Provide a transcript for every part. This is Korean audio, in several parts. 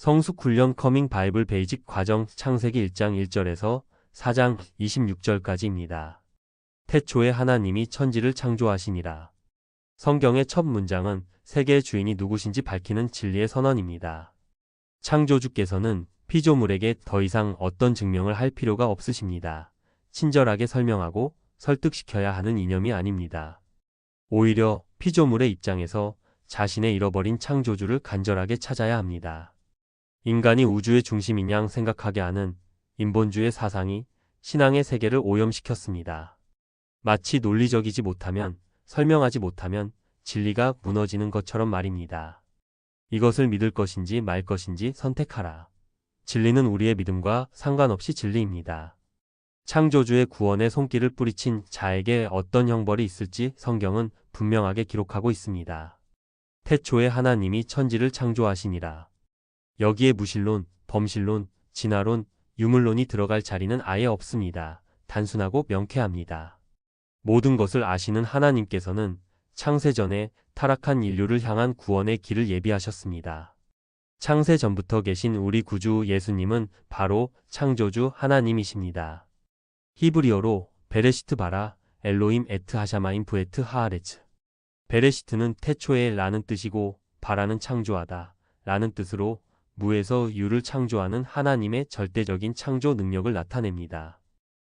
성숙훈련 커밍 바이블 베이직 과정 창세기 1장 1절에서 4장 26절까지입니다. 태초에 하나님이 천지를 창조하시니라. 성경의 첫 문장은 세계의 주인이 누구신지 밝히는 진리의 선언입니다. 창조주께서는 피조물에게 더 이상 어떤 증명을 할 필요가 없으십니다. 친절하게 설명하고 설득시켜야 하는 이념이 아닙니다. 오히려 피조물의 입장에서 자신의 잃어버린 창조주를 간절하게 찾아야 합니다. 인간이 우주의 중심인 양 생각하게 하는 인본주의 사상이 신앙의 세계를 오염시켰습니다. 마치 논리적이지 못하면, 설명하지 못하면 진리가 무너지는 것처럼 말입니다. 이것을 믿을 것인지 말 것인지 선택하라. 진리는 우리의 믿음과 상관없이 진리입니다. 창조주의 구원의 손길을 뿌리친 자에게 어떤 형벌이 있을지 성경은 분명하게 기록하고 있습니다. 태초에 하나님이 천지를 창조하시니라. 여기에 무신론, 범신론, 진화론, 유물론이 들어갈 자리는 아예 없습니다. 단순하고 명쾌합니다. 모든 것을 아시는 하나님께서는 창세 전에 타락한 인류를 향한 구원의 길을 예비하셨습니다. 창세 전부터 계신 우리 구주 예수님은 바로 창조주 하나님이십니다. 히브리어로 베레시트 바라 엘로임 에트 하샤마임 부에트 하아레츠. 베레시트는 태초에 라는 뜻이고 바라는 창조하다 라는 뜻으로 무에서 유를 창조하는 하나님의 절대적인 창조 능력을 나타냅니다.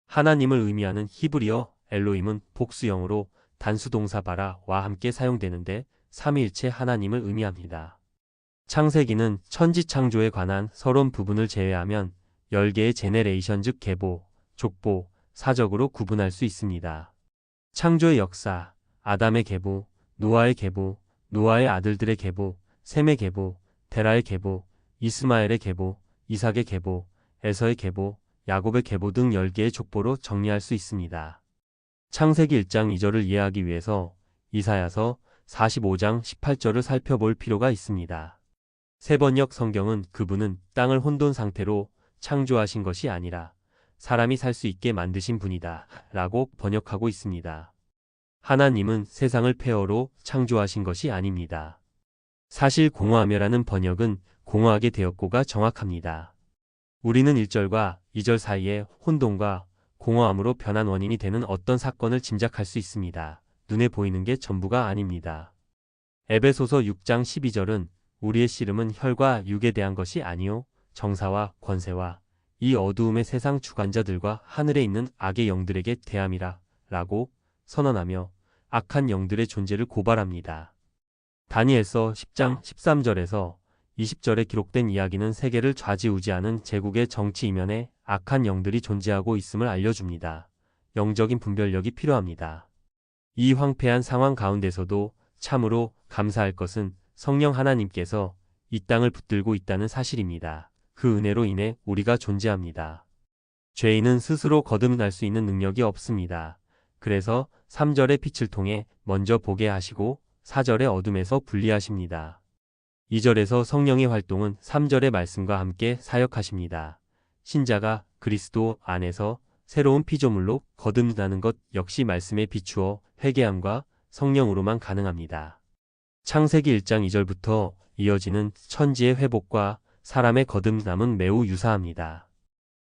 하나님을 의미하는 히브리어 엘로임은 복수형으로 단수동사 바라와 함께 사용되는데 삼위일체 하나님을 의미합니다. 창세기는 천지 창조에 관한 서론 부분을 제외하면 10개의 제네레이션 즉 계보, 족보, 사적으로 구분할 수 있습니다. 창조의 역사, 아담의 계보, 노아의 계보, 노아의 아들들의 계보, 셈의 계보, 데라의 계보, 이스마엘의 계보, 이삭의 계보, 에서의 계보, 야곱의 계보 등 10개의 족보로 정리할 수 있습니다. 창세기 1장 2절을 이해하기 위해서 이사야서 45장 18절을 살펴볼 필요가 있습니다. 세번역 성경은 그분은 땅을 혼돈 상태로 창조하신 것이 아니라 사람이 살 수 있게 만드신 분이다 라고 번역하고 있습니다. 하나님은 세상을 폐허로 창조하신 것이 아닙니다. 사실 공허하며라는 번역은 공허하게 되었고가 정확합니다. 우리는 1절과 2절 사이에 혼돈과 공허함으로 변한 원인이 되는 어떤 사건을 짐작할 수 있습니다. 눈에 보이는 게 전부가 아닙니다. 에베소서 6장 12절은 우리의 씨름은 혈과 육에 대한 것이 아니요 정사와 권세와 이 어두움의 세상 주관자들과 하늘에 있는 악의 영들에게 대함이라 라고 선언하며 악한 영들의 존재를 고발합니다. 다니엘서 10장 13절에서 20절에 기록된 이야기는 세계를 좌지우지하는 제국의 정치 이면에 악한 영들이 존재하고 있음을 알려줍니다. 영적인 분별력이 필요합니다. 이 황폐한 상황 가운데서도 참으로 감사할 것은 성령 하나님께서 이 땅을 붙들고 있다는 사실입니다. 그 은혜로 인해 우리가 존재합니다. 죄인은 스스로 거듭날 수 있는 능력이 없습니다. 그래서 3절의 빛을 통해 먼저 보게 하시고 4절의 어둠에서 분리하십니다. 2절에서 성령의 활동은 3절의 말씀과 함께 사역하십니다. 신자가 그리스도 안에서 새로운 피조물로 거듭나는 것 역시 말씀에 비추어 회개함과 성령으로만 가능합니다. 창세기 1장 2절부터 이어지는 천지의 회복과 사람의 거듭남은 매우 유사합니다.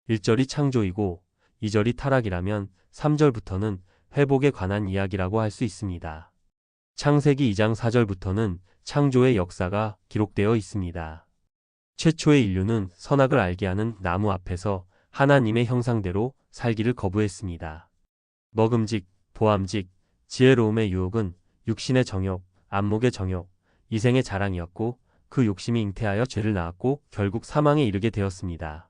1절이 창조이고 2절이 타락이라면 3절부터는 회복에 관한 이야기라고 할 수 있습니다. 창세기 2장 4절부터는 창조의 역사가 기록되어 있습니다. 최초의 인류는 선악을 알게 하는 나무 앞에서 하나님의 형상대로 살기를 거부했습니다. 먹음직, 보암직, 지혜로움의 유혹은 육신의 정욕, 안목의 정욕, 이생의 자랑이었고 그 욕심이 잉태하여 죄를 낳았고 결국 사망에 이르게 되었습니다.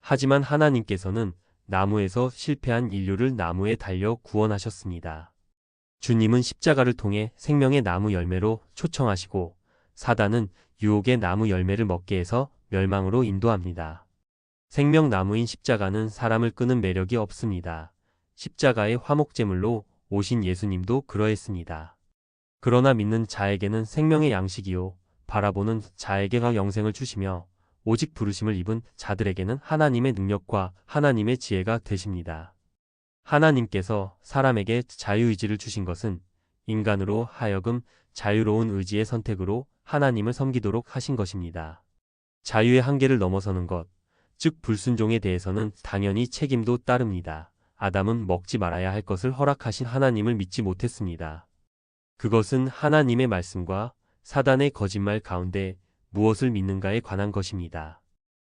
하지만 하나님께서는 나무에서 실패한 인류를 나무에 달려 구원하셨습니다. 주님은 십자가를 통해 생명의 나무 열매로 초청하시고 사단은 유혹의 나무 열매를 먹게 해서 멸망으로 인도합니다. 생명나무인 십자가는 사람을 끄는 매력이 없습니다. 십자가의 화목제물로 오신 예수님도 그러했습니다. 그러나 믿는 자에게는 생명의 양식이요 바라보는 자에게가 영생을 주시며 오직 부르심을 입은 자들에게는 하나님의 능력과 하나님의 지혜가 되십니다. 하나님께서 사람에게 자유의지를 주신 것은 인간으로 하여금 자유로운 의지의 선택으로 하나님을 섬기도록 하신 것입니다. 자유의 한계를 넘어서는 것, 즉 불순종에 대해서는 당연히 책임도 따릅니다. 아담은 먹지 말아야 할 것을 허락하신 하나님을 믿지 못했습니다. 그것은 하나님의 말씀과 사단의 거짓말 가운데 무엇을 믿는가에 관한 것입니다.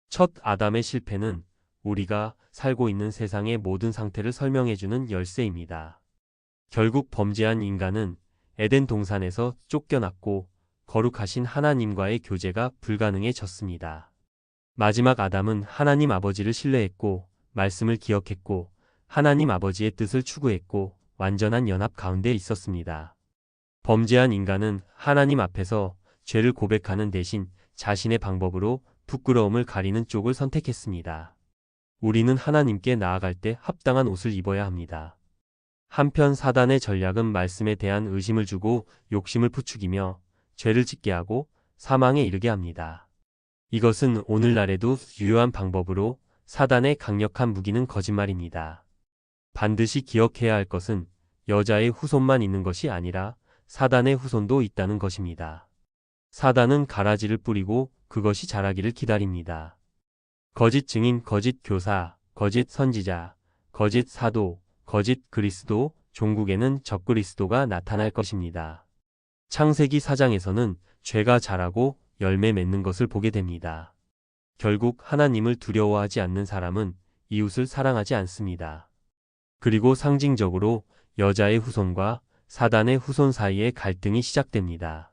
첫 아담의 실패는 우리가 살고 있는 세상의 모든 상태를 설명해주는 열쇠입니다. 결국 범죄한 인간은 에덴 동산에서 쫓겨났고 거룩하신 하나님과의 교제가 불가능해졌습니다. 마지막 아담은 하나님 아버지를 신뢰했고 말씀을 기억했고 하나님 아버지의 뜻을 추구했고 완전한 연합 가운데 있었습니다. 범죄한 인간은 하나님 앞에서 죄를 고백하는 대신 자신의 방법으로 부끄러움을 가리는 쪽을 선택했습니다. 우리는 하나님께 나아갈 때 합당한 옷을 입어야 합니다. 한편 사단의 전략은 말씀에 대한 의심을 주고 욕심을 부추기며 죄를 짓게 하고 사망에 이르게 합니다. 이것은 오늘날에도 유효한 방법으로 사단의 강력한 무기는 거짓말입니다. 반드시 기억해야 할 것은 여자의 후손만 있는 것이 아니라 사단의 후손도 있다는 것입니다. 사단은 가라지를 뿌리고 그것이 자라기를 기다립니다. 거짓 증인, 거짓 교사, 거짓 선지자, 거짓 사도, 거짓 그리스도, 종국에는 적그리스도가 나타날 것입니다. 창세기 4장에서는 죄가 자라고 열매 맺는 것을 보게 됩니다. 결국 하나님을 두려워하지 않는 사람은 이웃을 사랑하지 않습니다. 그리고 상징적으로 여자의 후손과 사단의 후손 사이에 갈등이 시작됩니다.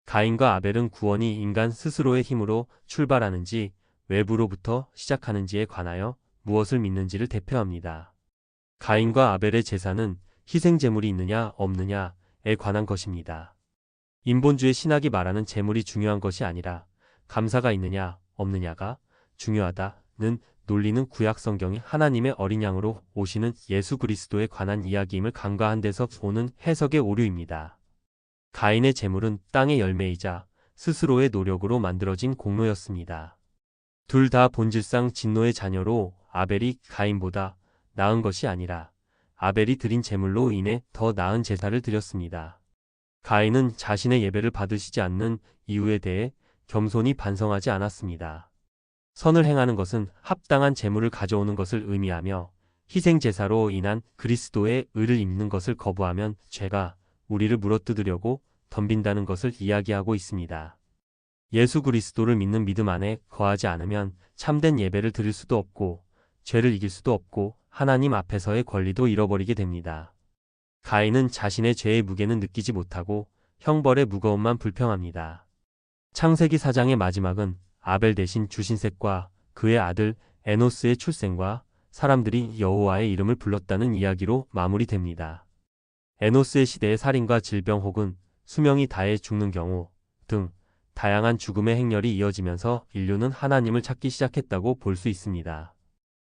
가인과 아벨은 구원이 인간 스스로의 힘으로 출발하는지 외부로부터 시작하는지에 관하여 무엇을 믿는지를 대표합니다. 가인과 아벨의 제사는 희생제물이 있느냐 없느냐에 관한 것입니다. 인본주의 신학이 말하는 제물이 중요한 것이 아니라 감사가 있느냐 없느냐가 중요하다는 논리는 구약 성경이 하나님의 어린 양으로 오시는 예수 그리스도에 관한 이야기임을 간과한 데서 오는 해석의 오류입니다. 가인의 제물은 땅의 열매이자 스스로의 노력으로 만들어진 공로였습니다. 둘 다 본질상 진노의 자녀로 아벨이 가인보다 나은 것이 아니라 아벨이 드린 제물로 인해 더 나은 제사를 드렸습니다. 가인은 자신의 예배를 받으시지 않는 이유에 대해 겸손히 반성하지 않았습니다. 선을 행하는 것은 합당한 제물을 가져오는 것을 의미하며 희생제사로 인한 그리스도의 의를 입는 것을 거부하면 죄가 우리를 물어뜯으려고 덤빈다는 것을 이야기하고 있습니다. 예수 그리스도를 믿는 믿음 안에 거하지 않으면 참된 예배를 드릴 수도 없고 죄를 이길 수도 없고 하나님 앞에서의 권리도 잃어버리게 됩니다. 가인은 자신의 죄의 무게는 느끼지 못하고 형벌의 무거움만 불평합니다. 창세기 4장의 마지막은 아벨 대신 주신셋과 그의 아들 에노스의 출생과 사람들이 여호와의 이름을 불렀다는 이야기로 마무리됩니다. 에노스의 시대의 살인과 질병 혹은 수명이 다해 죽는 경우 등 다양한 죽음의 행렬이 이어지면서 인류는 하나님을 찾기 시작했다고 볼 수 있습니다.